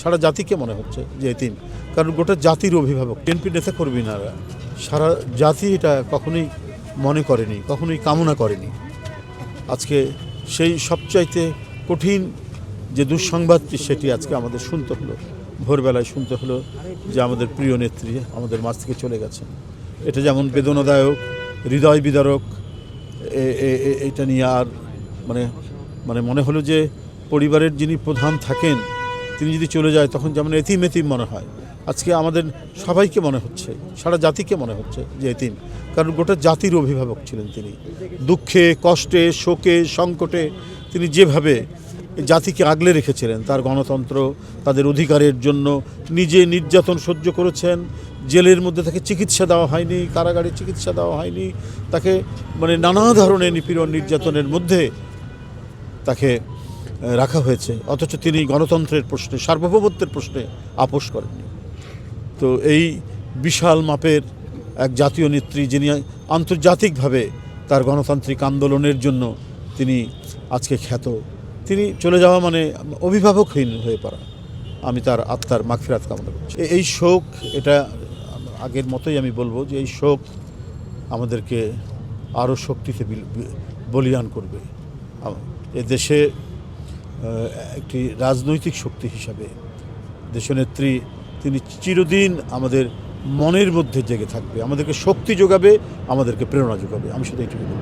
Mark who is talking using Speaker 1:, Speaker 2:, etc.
Speaker 1: সারা জাতিকে মনে হচ্ছে যে এতিম, কারণ গোটা জাতির অভিভাবক। বিএনপি নেতাকর্মীরা সারা জাতি এটা কখনোই মনে করেনি, কখনোই কামনা করেনি। আজকে সেই সবচাইতে কঠিন যে দুঃসংবাদটি সেটি আজকে আমাদের শুনতে হলো, ভোরবেলায় শুনতে হলো যে আমাদের প্রিয় নেত্রী আমাদের মাঝ থেকে চলে গেছেন। এটা যেমন বেদনাদায়ক, হৃদয় বিদারক, এটা নিয়ে আর মানে মনে হলো যে পরিবারের যিনি প্রধান থাকেন তিনি যদি চলে যায় তখন যেমন এতিম এতিম মনে হয়। আজকে আমাদের সবাইকে মনে হচ্ছে, সারা জাতিকে মনে হচ্ছে যে এতিম, কারণ গোটা জাতির অভিভাবক ছিলেন তিনি। দুঃখে, কষ্টে, শোকে, সংকটে তিনি যেভাবে জাতিকে আগলে রেখেছিলেন, তার গণতন্ত্র, তাদের অধিকারের জন্য নিজে নির্যাতন সহ্য করেছেন। জেলের মধ্যে তাকে চিকিৎসা দেওয়া হয়নি, কারাগারে চিকিৎসা দেওয়া হয়নি, তাকে নানা ধরনের নিপীড়ন নির্যাতনের মধ্যে তাকে রাখা হয়েছে, অথচ তিনি গণতন্ত্রের প্রশ্নে, সার্বভৌমত্বের প্রশ্নে আপোষ করেননি। তো এই বিশাল মাপের এক জাতীয় নেত্রী, যিনি আন্তর্জাতিকভাবে তার গণতান্ত্রিক আন্দোলনের জন্য তিনি আজকে খ্যাত, তিনি চলে যাওয়া মানে অভিভাবকহীন হয়ে পড়া। আমি তার আত্মার মাগফিরাত কামনা করছি। এই শোক, এটা আগের মতোই আমি বলবো যে এই শোক আমাদেরকে আরও শক্তিতে বলীয়ান করবে। এ দেশে একটি রাজনৈতিক শক্তি হিসাবে দেশনেত্রী তিনি চিরদিন আমাদের মনের মধ্যে জেগে থাকবে, আমাদেরকে শক্তি যোগাবে, আমাদেরকে প্রেরণা যোগাবে। আমি শুধু এইটুকু বলব।